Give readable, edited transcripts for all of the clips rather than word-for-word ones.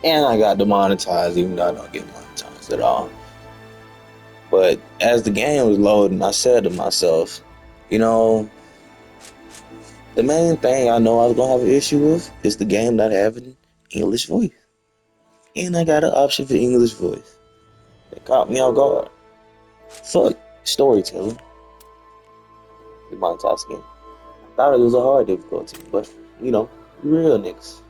and I got demonetized, even though I don't get monetized at all. But as the game was loading, I said to myself, you know, the main thing I know I was gonna have an issue with is the game not having English voice, and I got an option for English voice. It caught me off guard. Fuck storytelling, demonetized game. Thought it was a hard difficulty, but you know, real niggas.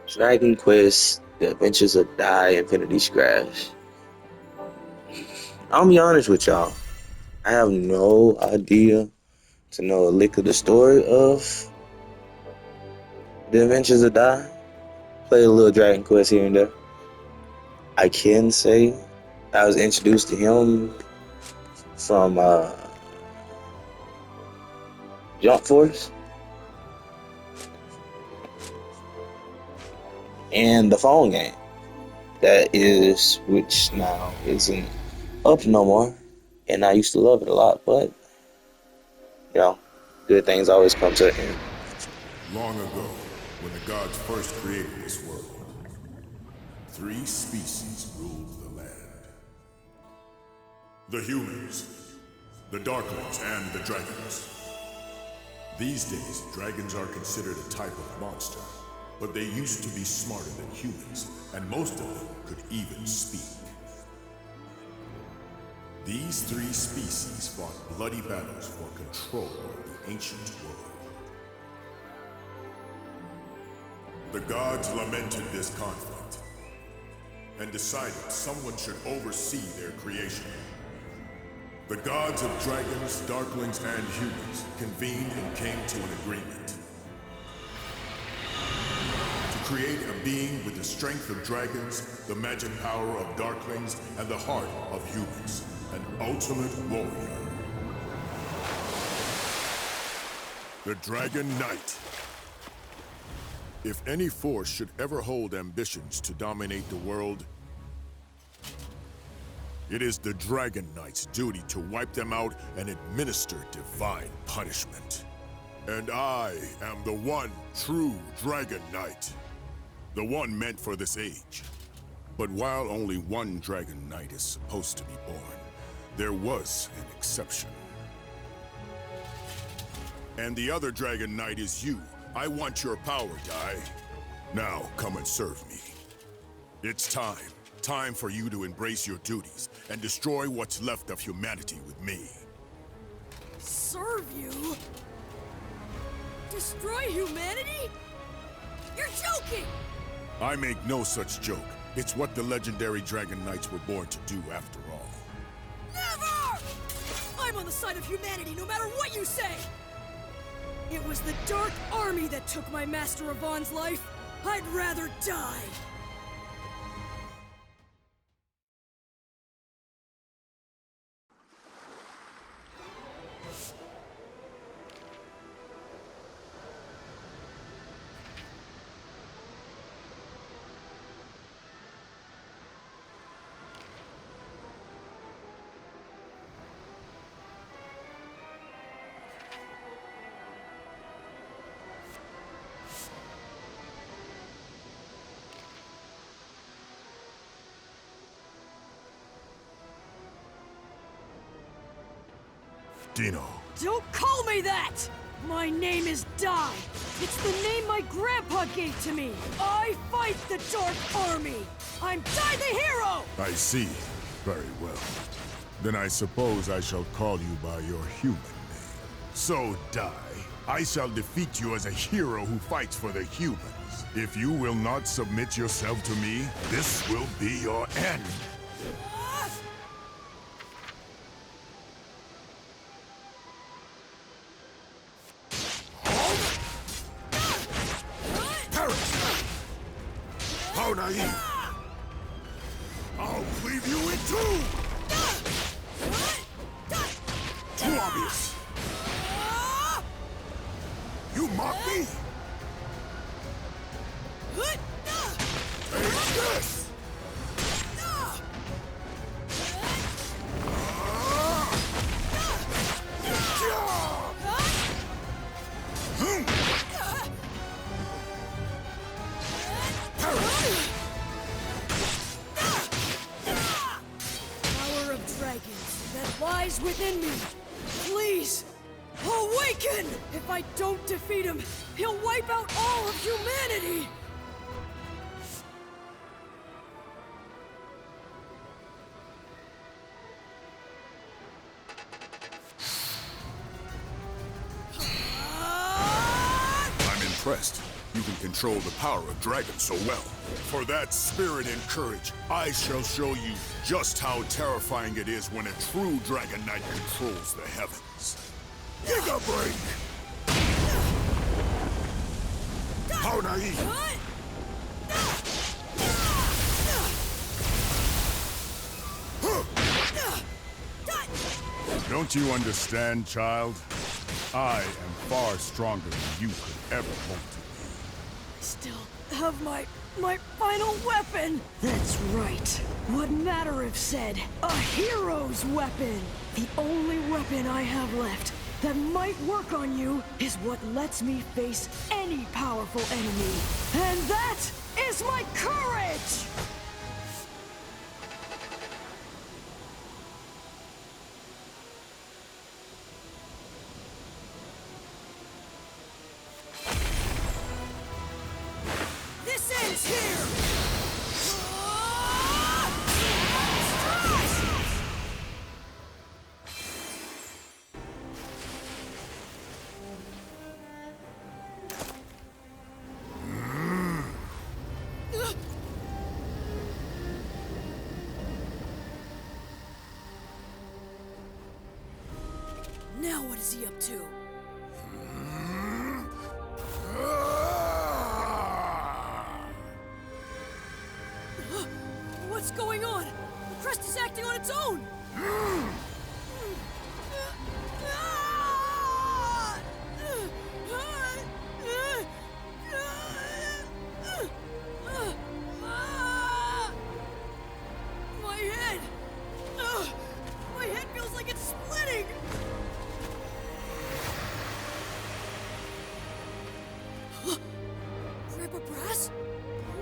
Dragon Quest, The Adventures of Die, Infinity Strash. I'll be honest with y'all. I have no idea to know a lick of the story of The Adventures of Die. Played a little Dragon Quest here and there. I can say I was introduced to him from Jump Force and the phone game that is, which now isn't up no more. And I used to love it a lot, but you know, good things always come to an end. Long ago, when the gods first created this world, three species ruled the land. The humans, the darklings, and the dragons. These days, dragons are considered a type of monster, but they used to be smarter than humans, and most of them could even speak. These three species fought bloody battles for control of the ancient world. The gods lamented this conflict and decided someone should oversee their creation. The gods of dragons, darklings, and humans convened and came to an agreement to create a being with the strength of dragons, the magic power of darklings, and the heart of humans, an ultimate warrior. The Dragon Knight. If any force should ever hold ambitions to dominate the world, it is the Dragon Knight's duty to wipe them out and administer divine punishment. And I am the one true Dragon Knight, the one meant for this age. But while only one Dragon Knight is supposed to be born, there was an exception. And the other Dragon Knight is you. I want your power, Dai. Now, come and serve me. It's time. Time for you to embrace your duties and destroy what's left of humanity with me. Serve you? Destroy humanity? You're joking! I make no such joke. It's what the legendary Dragon Knights were born to do after all. Never! I'm on the side of humanity no matter what you say! It was the Dark Army that took my Master Avon's life. I'd rather die. Dino. Don't call me that! My name is Dai. It's the name my grandpa gave to me. I fight the Dark Army. I'm Dai the Hero! I see. Very well. Then I suppose I shall call you by your human name. So, Dai, I shall defeat you as a hero who fights for the humans. If you will not submit yourself to me, this will be your end. How naive! I'll cleave you in two! Too obvious! You mock me? Take this! I don't defeat him, he'll wipe out all of humanity! I'm impressed. You can control the power of dragons so well. For that spirit and courage, I shall show you just how terrifying it is when a true Dragon Knight controls the heavens. Giga Break! How naive! Don't you understand, child? I am far stronger than you could ever hope to be. Still have my final weapon! That's right. What Matter said, a hero's weapon! The only weapon I have left that might work on you is what lets me face any powerful enemy. And that is my courage! This ends here! Now what is he up to? What's going on? The crest is acting on its own! My head! My head feels like it's splitting! Grandpa Brass?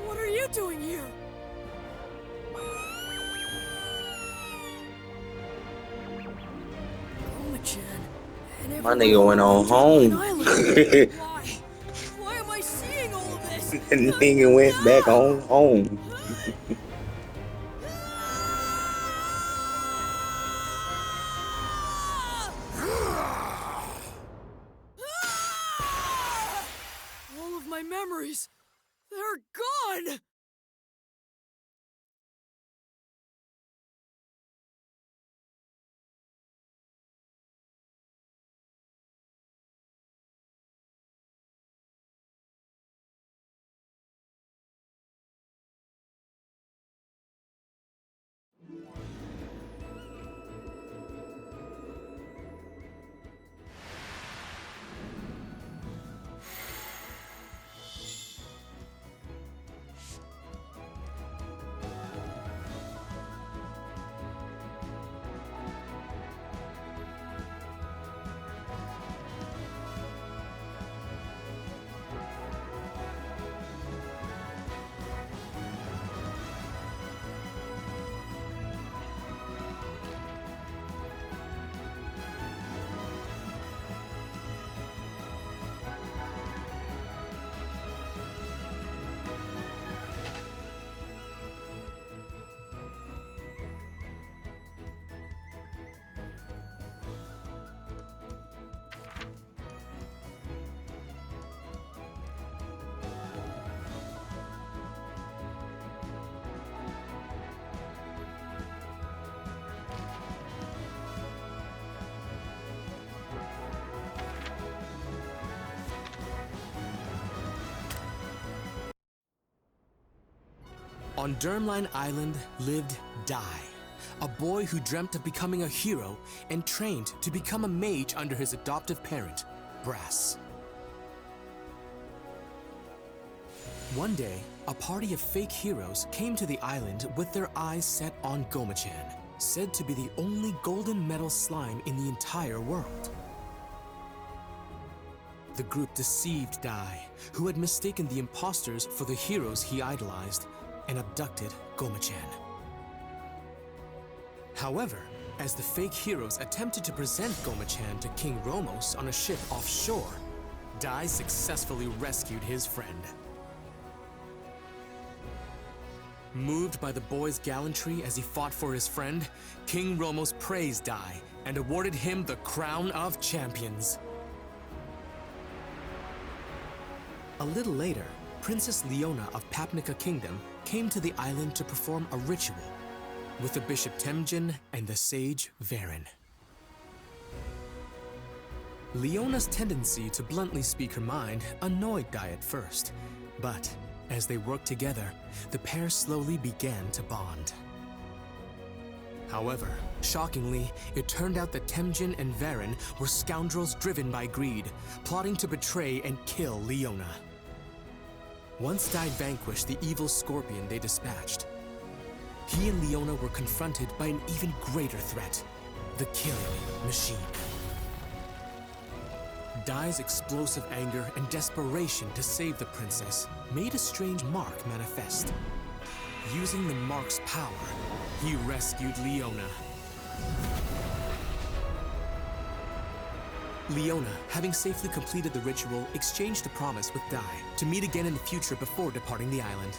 What are you doing here? My nigga went on home. Why am I seeing all of this? The nigga went back on home. All of my memories, they're gone! On Dermline Island lived Dai, a boy who dreamt of becoming a hero and trained to become a mage under his adoptive parent, Brass. One day, a party of fake heroes came to the island with their eyes set on Goma-chan, said to be the only golden metal slime in the entire world. The group deceived Dai, who had mistaken the imposters for the heroes he idolized, and abducted Goma-chan. However, as the fake heroes attempted to present Goma-chan to King Romos on a ship offshore, Dai successfully rescued his friend. Moved by the boy's gallantry as he fought for his friend, King Romos praised Dai and awarded him the Crown of Champions. A little later, Princess Leona of Papnica Kingdom came to the island to perform a ritual with the Bishop Temujin and the sage Varen. Leona's tendency to bluntly speak her mind annoyed Dai at first, but as they worked together, the pair slowly began to bond. However, shockingly, it turned out that Temujin and Varen were scoundrels driven by greed, plotting to betray and kill Leona. Once Dai vanquished the evil scorpion they dispatched, he and Leona were confronted by an even greater threat, the killing machine. Dai's explosive anger and desperation to save the princess made a strange mark manifest. Using the mark's power, he rescued Leona. Leona, having safely completed the ritual, exchanged a promise with Dai to meet again in the future before departing the island.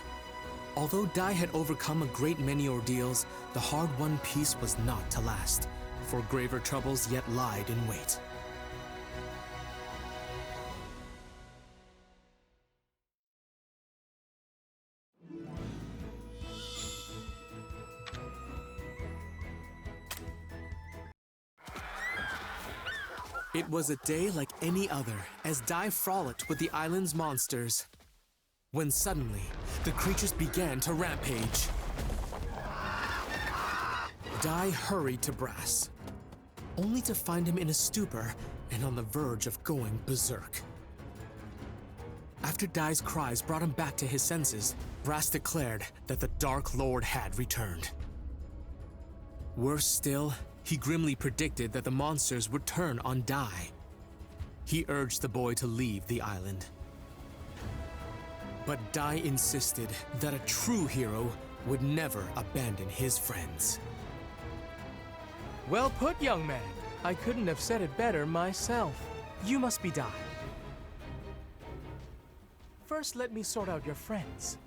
Although Dai had overcome a great many ordeals, the hard-won peace was not to last, for graver troubles yet lied in wait. It was a day like any other, as Dai frolicked with the island's monsters, when suddenly, the creatures began to rampage. Dai hurried to Brass, only to find him in a stupor and on the verge of going berserk. After Dai's cries brought him back to his senses, Brass declared that the Dark Lord had returned. Worse still, he grimly predicted that the monsters would turn on Dai. He urged the boy to leave the island. But Dai insisted that a true hero would never abandon his friends. Well put, young man. I couldn't have said it better myself. You must be Dai. First, let me sort out your friends.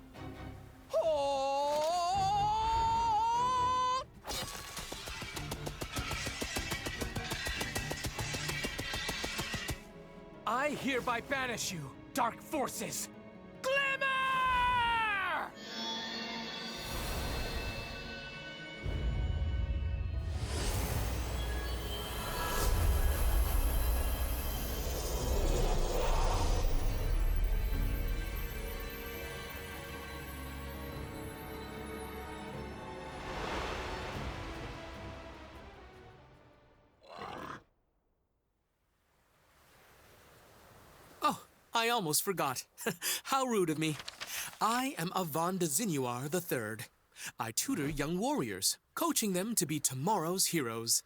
I hereby banish you, dark forces! Glimmer! I almost forgot. How rude of me. I am Avan de Zinuar III. I tutor young warriors, coaching them to be tomorrow's heroes.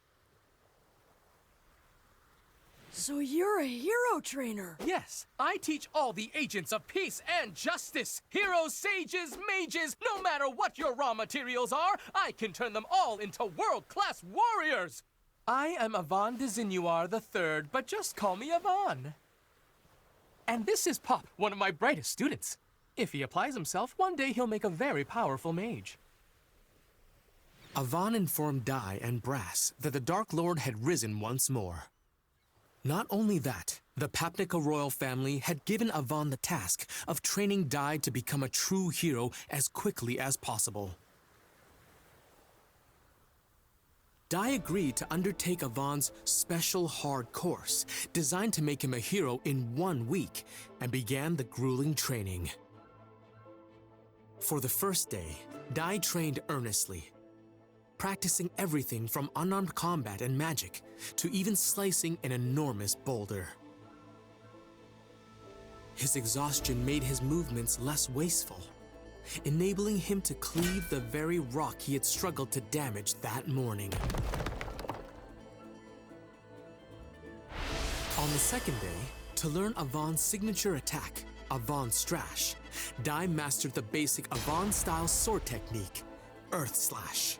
So you're a hero trainer? Yes, I teach all the agents of peace and justice. Heroes, sages, mages, no matter what your raw materials are, I can turn them all into world-class warriors. I am Avan de Zinuar III, but just call me Avan. And this is Pop, one of my brightest students. If he applies himself, one day he'll make a very powerful mage. Avan informed Dai and Brass that the Dark Lord had risen once more. Not only that, the Papnica royal family had given Avan the task of training Dai to become a true hero as quickly as possible. Dai agreed to undertake Avan's special hard course, designed to make him a hero in 1 week, and began the grueling training. For the first day, Dai trained earnestly, practicing everything from unarmed combat and magic to even slicing an enormous boulder. His exhaustion made his movements less wasteful, enabling him to cleave the very rock he had struggled to damage that morning. On the second day, to learn Avan's signature attack, Avan Strash, Dai mastered the basic Avan-style sword technique, Earth Slash.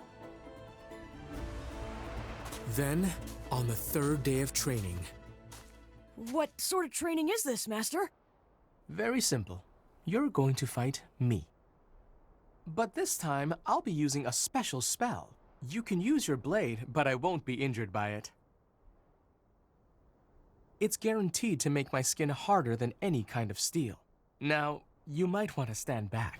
Then, on the third day of training, What sort of training is this, Master? Very simple. You're going to fight me. But this time, I'll be using a special spell. You can use your blade, but I won't be injured by it. It's guaranteed to make my skin harder than any kind of steel. Now, you might want to stand back.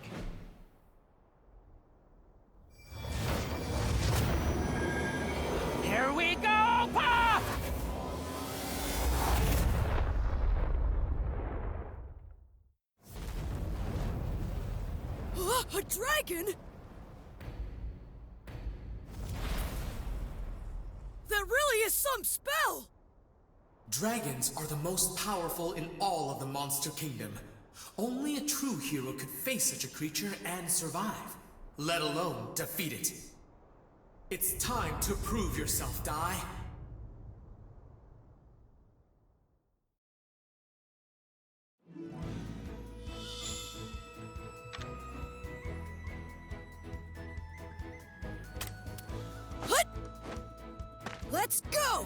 Here we go, Pop! A dragon? That really is some spell! Dragons are the most powerful in all of the Monster Kingdom. Only a true hero could face such a creature and survive, let alone defeat it. It's time to prove yourself, Dai. Hut! Let's go!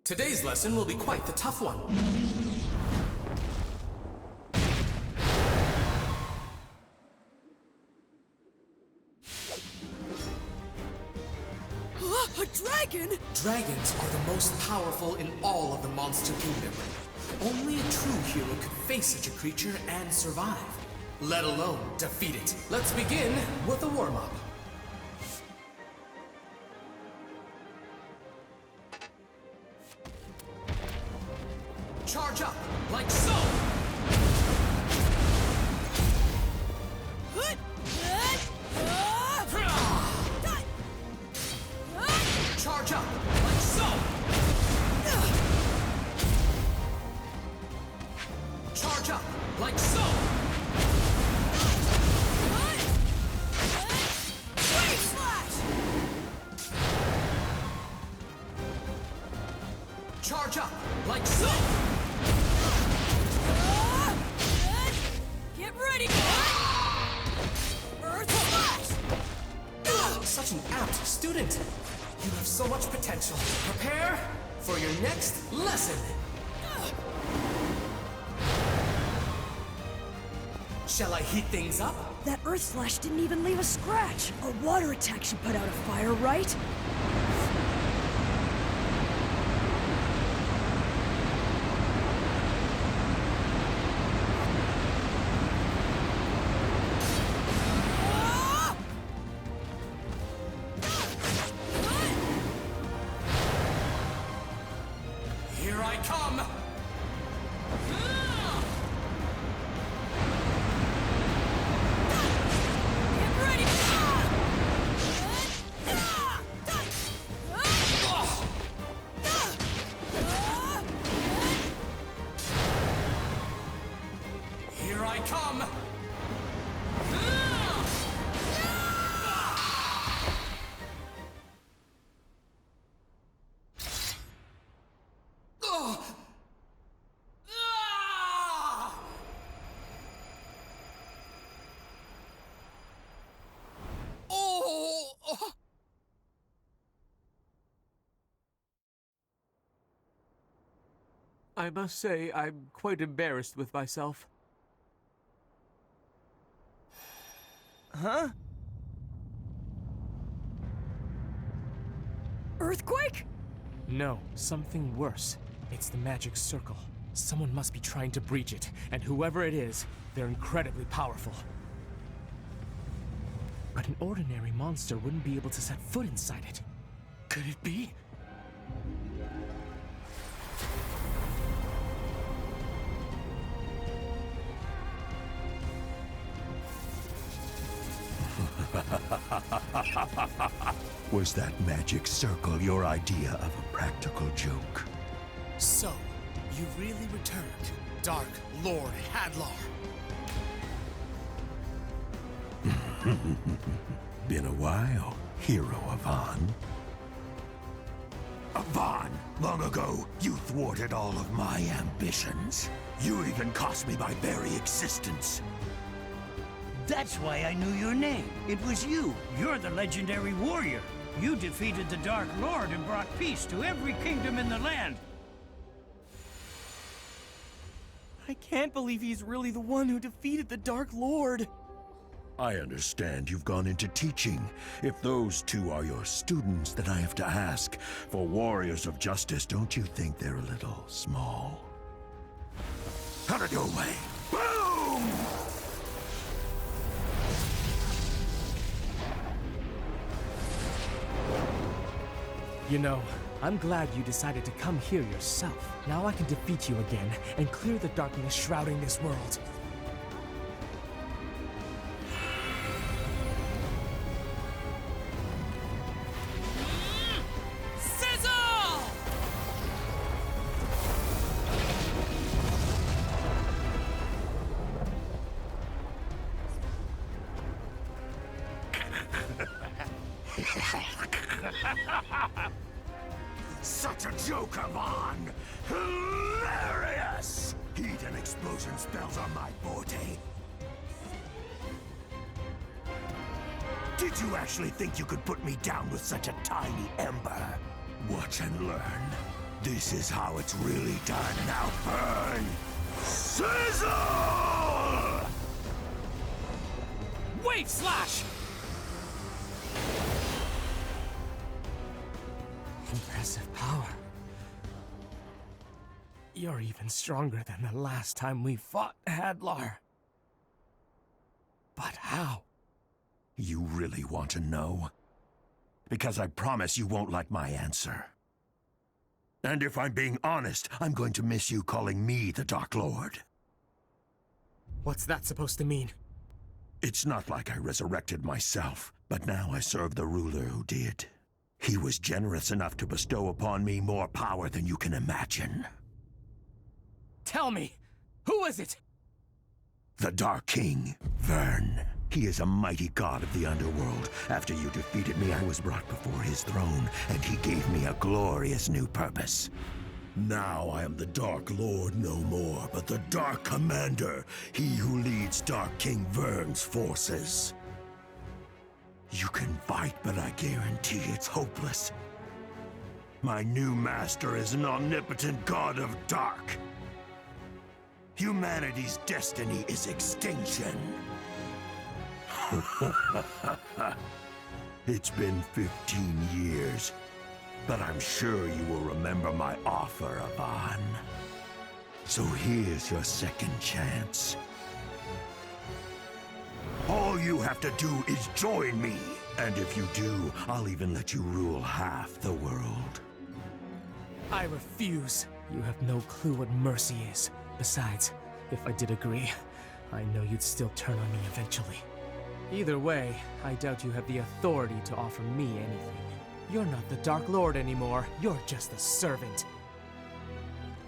Today's lesson will be quite the tough one. A dragon? Dragons are the most powerful in all of the Monster Kingdom. Only a true hero could face such a creature and survive, let alone defeat it. Let's begin with a warm-up. Charge up, like so! Hut! Charge up, like so! Charge up, like so! Wave slash! Charge up, like so! Get ready! Earth slash! Such an apt student! You have so much potential. Prepare for your next lesson! Shall I heat things up? That Earth Slash didn't even leave a scratch. A water attack should put out a fire, right? Here I come! Get ready! Here I come! I must say, I'm quite embarrassed with myself. Huh? Earthquake? No, something worse. It's the magic circle. Someone must be trying to breach it, and whoever it is, they're incredibly powerful. But an ordinary monster wouldn't be able to set foot inside it. Could it be? Was that magic circle your idea of a practical joke? So, you really returned, Dark Lord Hadlar. Been a while, hero Avon. Avon, Long ago, you thwarted all of my ambitions. You even cost me my very existence. That's why I knew your name. It was you. You're the legendary warrior. You defeated the Dark Lord and brought peace to every kingdom in the land. I can't believe he's really the one who defeated the Dark Lord. I understand you've gone into teaching. If those two are your students, then I have to ask, for warriors of justice, don't you think they're a little small? Out of your way! Boom! You know, I'm glad you decided to come here yourself. Now I can defeat you again and clear the darkness shrouding this world. Such a joke, Avon! Hilarious! Heat and explosion spells are my forte. Did you actually think you could put me down with such a tiny ember? Watch and learn. This is how it's really done. Now burn! Sizzle! Wait, Slash! Impressive power. You're even stronger than the last time we fought, Hadlar. But how? You really want to know? Because I promise you won't like my answer. And if I'm being honest, I'm going to miss you calling me the Dark Lord. What's that supposed to mean? It's not like I resurrected myself, but now I serve the ruler who did. He was generous enough to bestow upon me more power than you can imagine. Tell me, who is it? The Dark King, Vern. He is a mighty god of the underworld. After you defeated me, I was brought before his throne, and he gave me a glorious new purpose. Now I am the Dark Lord no more, but the Dark Commander, he who leads Dark King Vern's forces. You can fight, but I guarantee it's hopeless. My new master is an omnipotent god of dark. Humanity's destiny is extinction. It's been 15 years, but I'm sure you will remember my offer, Avon. So here's your second chance. All you have to do is join me. And if you do, I'll even let you rule half the world. I refuse. You have no clue what mercy is. Besides, if I did agree, I know you'd still turn on me eventually. Either way, I doubt you have the authority to offer me anything. You're not the Dark Lord anymore. You're just a servant.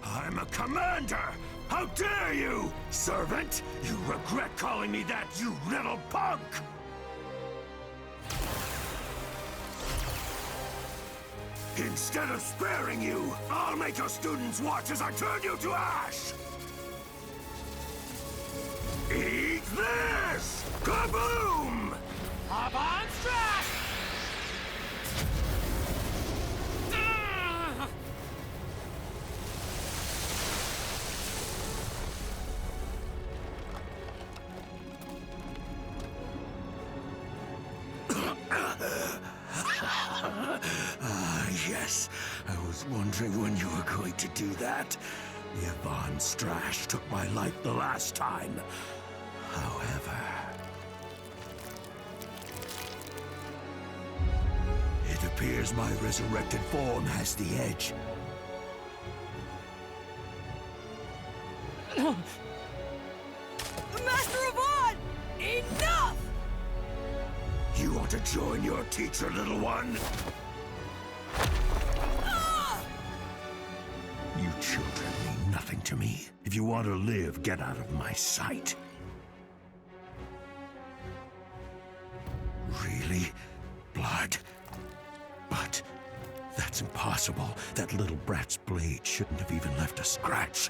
I'm a commander! How dare you! Servant! You regret calling me that, you little punk! Instead of sparing you, I'll make your students watch as I turn you to ash! Eat this! Kaboom! Hop on, Strash! Yes. I was wondering when you were going to do that. Yvonne Strash took my life the last time. However, it appears my resurrected form has the edge. Master Avon! Enough! You want to join your teacher, little one? You children mean nothing to me. If you want to live, get out of my sight. Really? Blood? But that's impossible. impossible. That little brat's blade shouldn't have even left a scratch.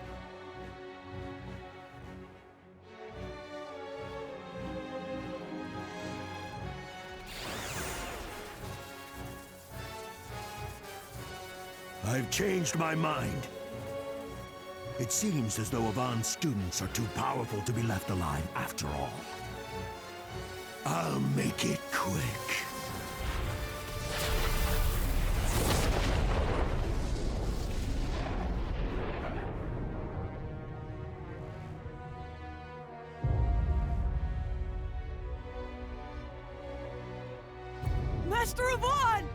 I've changed my mind. It seems as though Avon's students are too powerful to be left alive after all. I'll make it quick. Master Avon!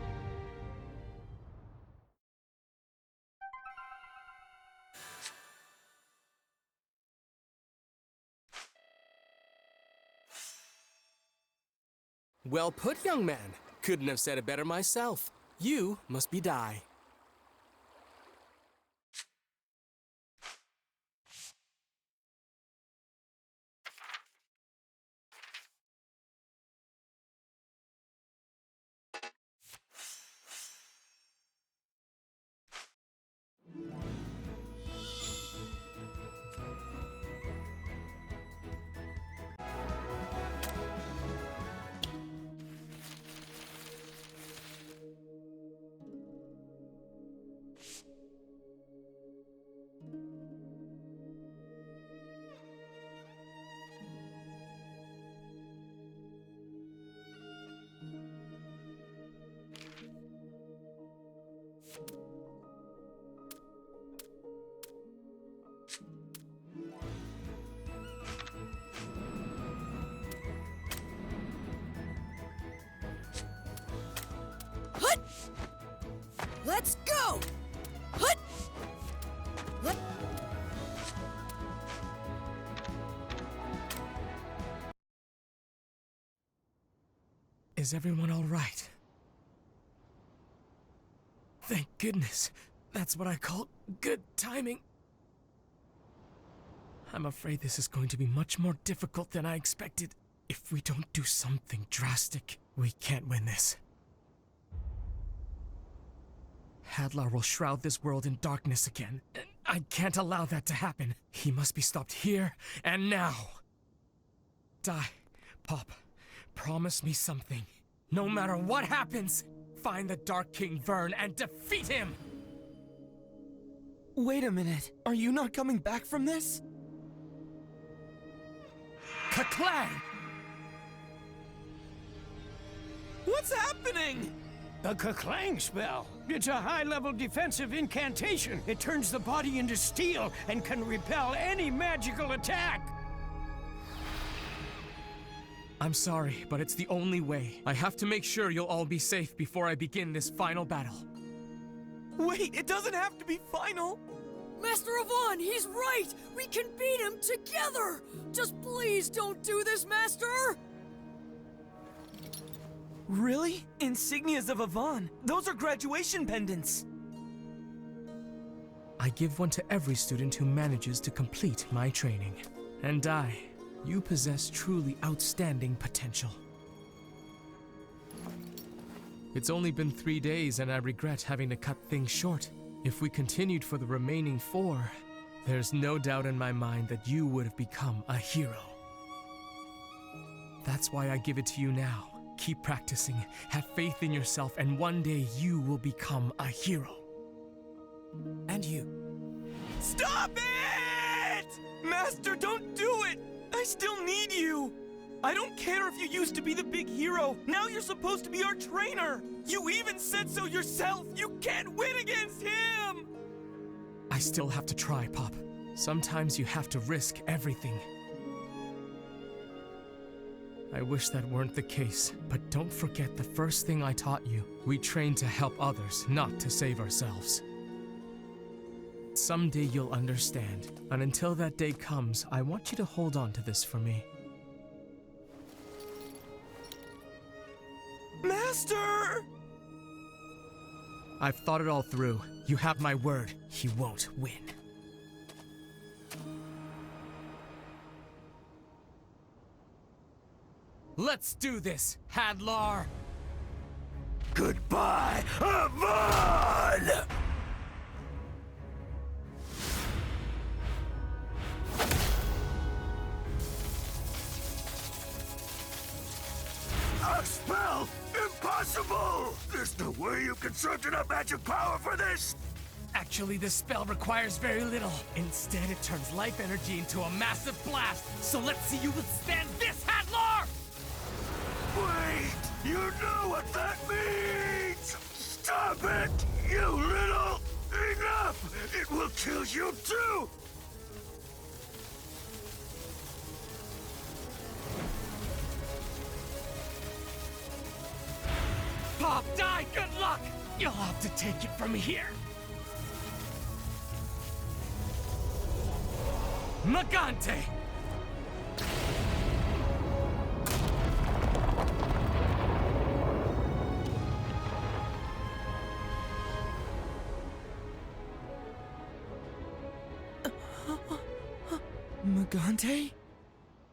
Well put, young man. Couldn't have said it better myself. You must be Dai. Hut! Let's go! Hut! Let... Is everyone all right? Thank goodness. That's what I call good timing. I'm afraid this is going to be much more difficult than I expected. If we don't do something drastic, we can't win this. Hadlar will shroud this world in darkness again, and I can't allow that to happen. He must be stopped here and now. Dai, Pop, promise me something. No matter what happens, find the Dark King Vern and defeat him! Wait a minute. Are you not coming back from this? Ka-clang! What's happening? The Ka-clang spell. It's a high-level defensive incantation. It turns the body into steel and can repel any magical attack. I'm sorry, but it's the only way. I have to make sure you'll all be safe before I begin this final battle. Wait, it doesn't have to be final. Master Avon, he's right! We can beat him together! Just please don't do this, Master! Really? Insignias of Avon. Those are graduation pendants. I give one to every student who manages to complete my training. And Dai, you possess truly outstanding potential. It's only been 3 days and I regret having to cut things short. If we continued for the remaining 4, there's no doubt in my mind that you would have become a hero. That's why I give it to you now. Keep practicing, have faith in yourself, and one day you will become a hero. And you. Stop it! Master, don't do it! I still need you! I don't care if you used to be the big hero. Now you're supposed to be our trainer. You even said so yourself. You can't win against him! I still have to try, Pop. Sometimes you have to risk everything. I wish that weren't the case, but don't forget the first thing I taught you. We train to help others, not to save ourselves. Someday you'll understand, and until that day comes, I want you to hold on to this for me. Master! I've thought it all through. You have my word. He won't win. Let's do this, Hadlar! Goodbye, Avon! A spell! Impossible! There's no way you conserved enough magic power for this! Actually, this spell requires very little. Instead, it turns life energy into a massive blast. So let's see you withstand this, Hadlar! Wait! You know what that means! Stop it! You little... Enough! It will kill you too! Pop, die, good luck! You'll have to take it from here. Magante! Magante?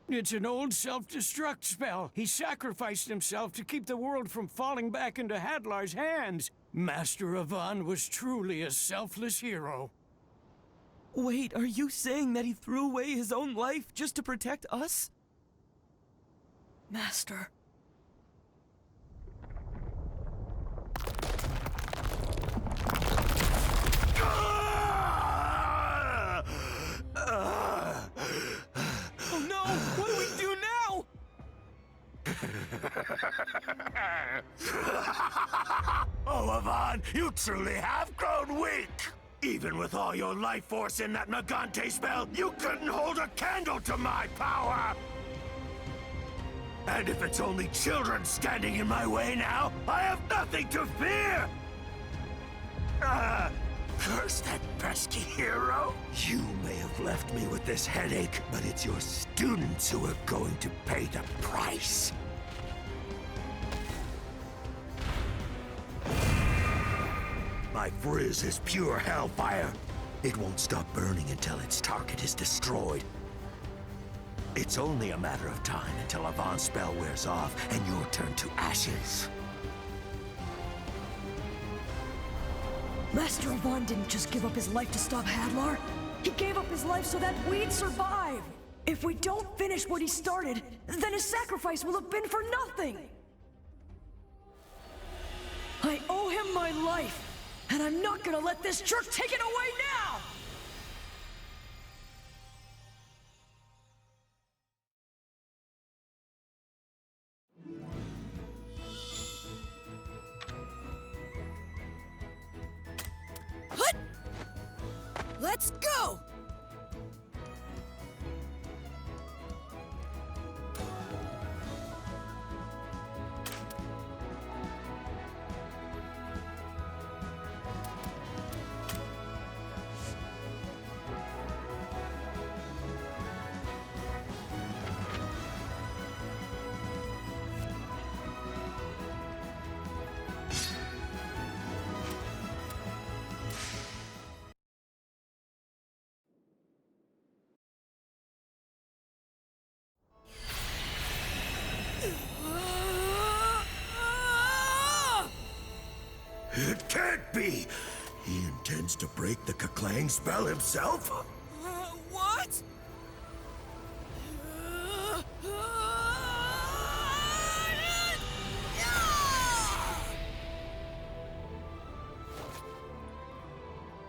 It's an old self-destruct spell. He sacrificed himself to keep the world from falling back into Hadlar's hands. Master Avon was truly a selfless hero. Wait, are you saying that he threw away his own life just to protect us? Master. Oh no! What do we do now? Oh, Avon, you truly have grown weak! Even with all your life force in that Magante spell, you couldn't hold a candle to my power! And if it's only children standing in my way now, I have nothing to fear! Curse that pesky hero! You may have left me with this headache, but it's your students who are going to pay the price. My frizz is pure hellfire. It won't stop burning until its target is destroyed. It's only a matter of time until Avon's spell wears off and you'll turn to ashes. Master Avon didn't just give up his life to stop Hadlar. He gave up his life so that we'd survive. If we don't finish what he started, then his sacrifice will have been for nothing. I owe him my life, and I'm not gonna let this jerk take it away now! Let's go! It can't be! He intends to break the Kaklang spell himself? What?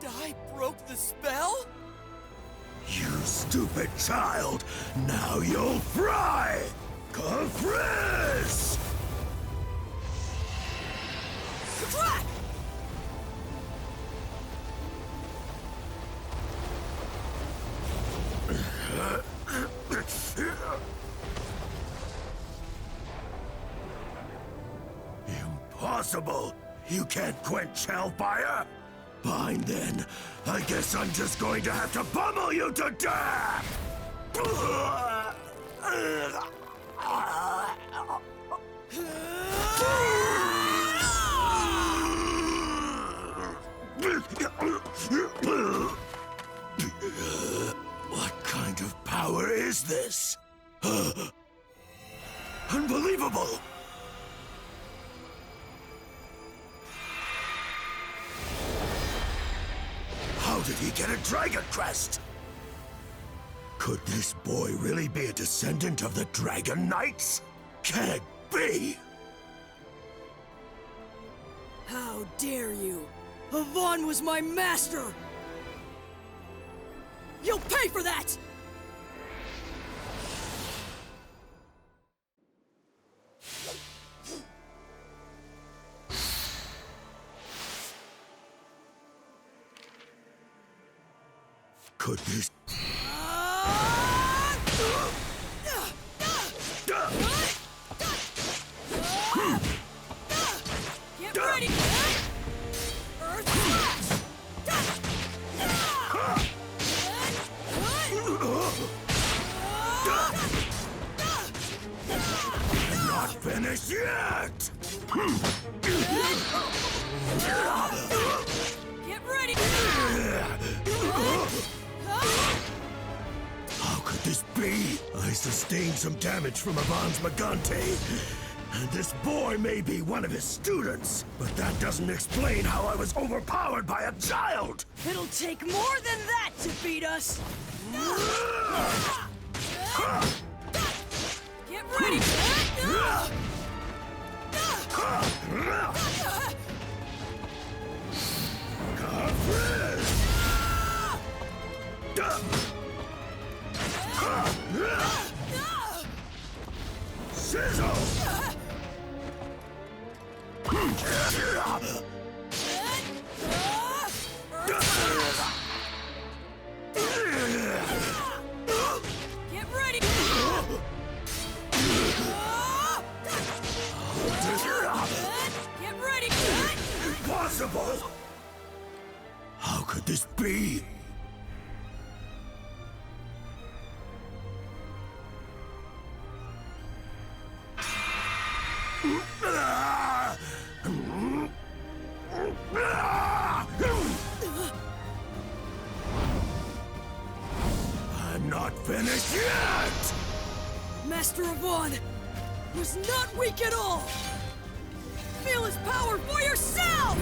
Dai broke the spell? You stupid child! Now you'll fry! Kafrizz! Crack! Impossible! You can't quench hellfire? Fine then. I guess I'm just going to have to pummel you to death! What kind of power is this? Unbelievable! did he get a dragon crest? Could this boy really be a descendant of the Dragon Knights? Can it be? How dare you? Avon was my master! You'll pay for that! Could this... Get ready! Earth Not finished yet! Get ready! How could this be? I sustained some damage from Avon's Magante. And this boy may be one of his students, but that doesn't explain how I was overpowered by a child! It'll take more than that to beat us! Get ready! Sizzle! Get ready! Get ready! Impossible! How could this be? I'm not finished yet! Master Avon was not weak at all! Feel his power for yourself!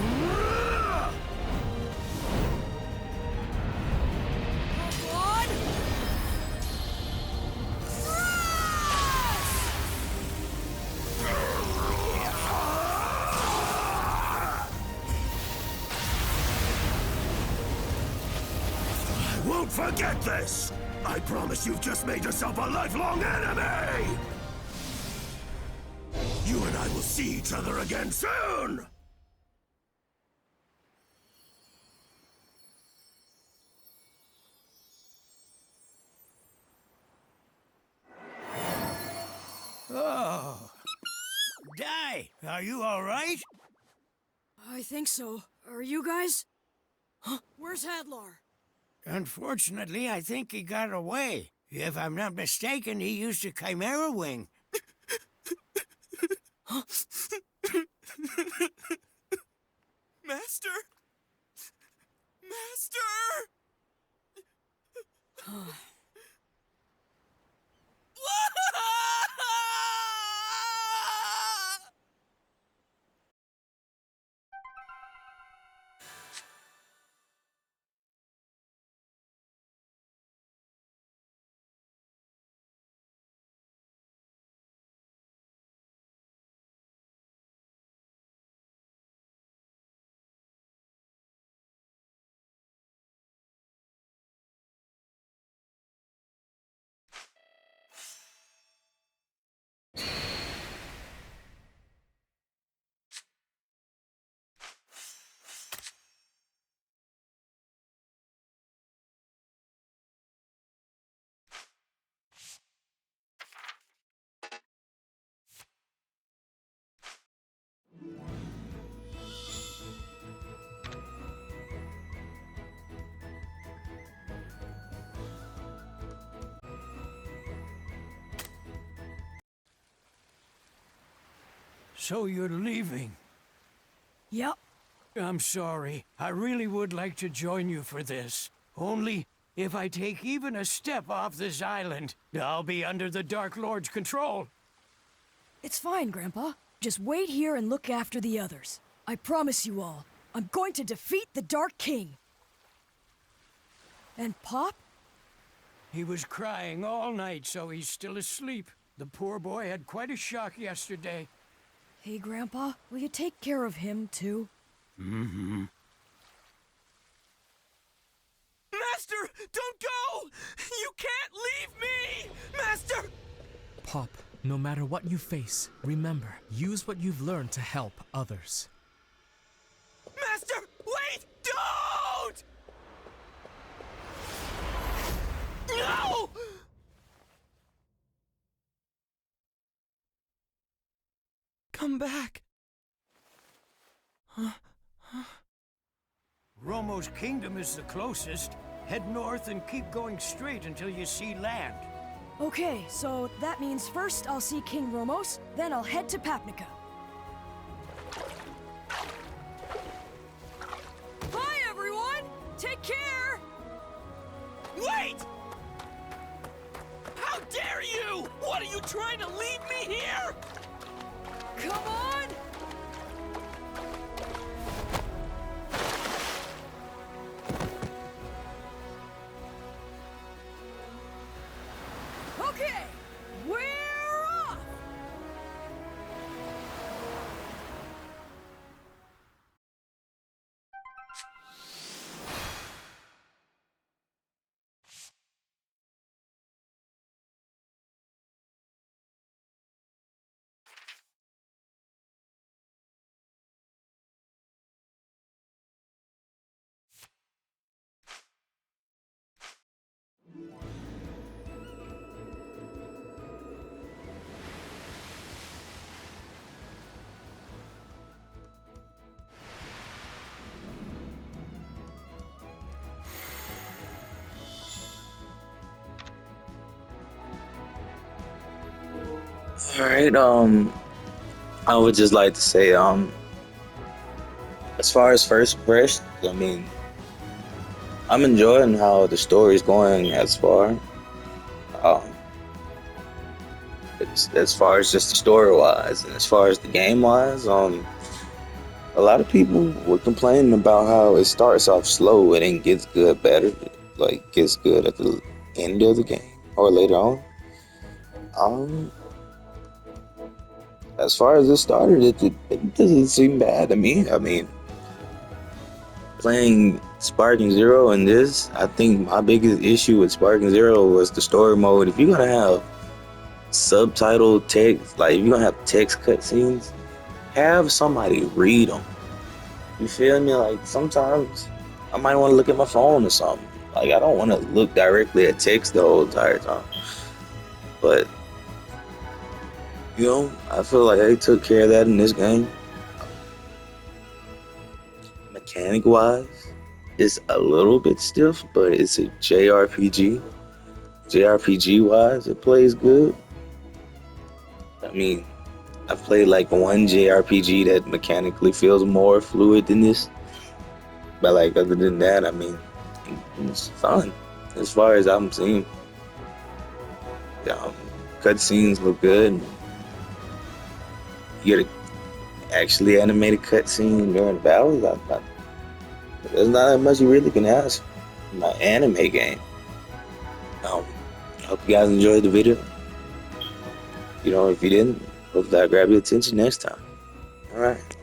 Avon! I won't forget this! I promise you've just made yourself a lifelong enemy! You and I will see each other again soon! Oh. Di, are you all right? I think so. Are you guys? Huh? Where's Hadlar? Unfortunately, I think he got away. If I'm not mistaken, he used a chimera wing. Master? Master! So you're leaving? Yep. I'm sorry. I really would like to join you for this. Only, if I take even a step off this island, I'll be under the Dark Lord's control. It's fine, Grandpa. Just wait here and look after the others. I promise you all, I'm going to defeat the Dark King. And Pop? He was crying all night, so he's still asleep. The poor boy had quite a shock yesterday. Hey, Grandpa, will you take care of him, too? Mm-hmm. Master, don't go! You can't leave me! Master! Pop, no matter what you face, remember, use what you've learned to help others. Master, wait! Don't! No! Come back. Romo's kingdom is the closest. Head north and keep going straight until you see land. Okay, so that means first I'll see King Romos, then I'll head to Papnica. Bye, everyone! Take care! Wait! How dare you! What are you trying to leave me here? Come on! Okay, we're off! Alright, I would just like to say, as far as first impressions, I mean, I'm enjoying how the story's going as far. Um, as far as just the story wise, and as far as the game wise, a lot of people were complaining about how it starts off slow and then gets good better, like gets good at the end of the game or later on. Um, as far as it started, it doesn't seem bad to me. I mean, playing Sparking Zero and this, I think my biggest issue with Sparking Zero was the story mode. If you're gonna have subtitle text, like if you're gonna have text cutscenes, have somebody read them. You feel me? Like sometimes I might want to look at my phone or something. Like I don't want to look directly at text the whole entire time. But you know, I feel like they took care of that in this game. Mechanic wise, it's a little bit stiff, but it's a JRPG. JRPG wise, it plays good. I mean, I've played like one JRPG that mechanically feels more fluid than this. But like other than that, I mean, it's fun as far as I'm seeing. Cutscenes look good. You get an actually animated cutscene during battles. There's not that much you really can ask in my anime game. I hope you guys enjoyed the video. You know, if you didn't, hope that grab your attention next time. All right.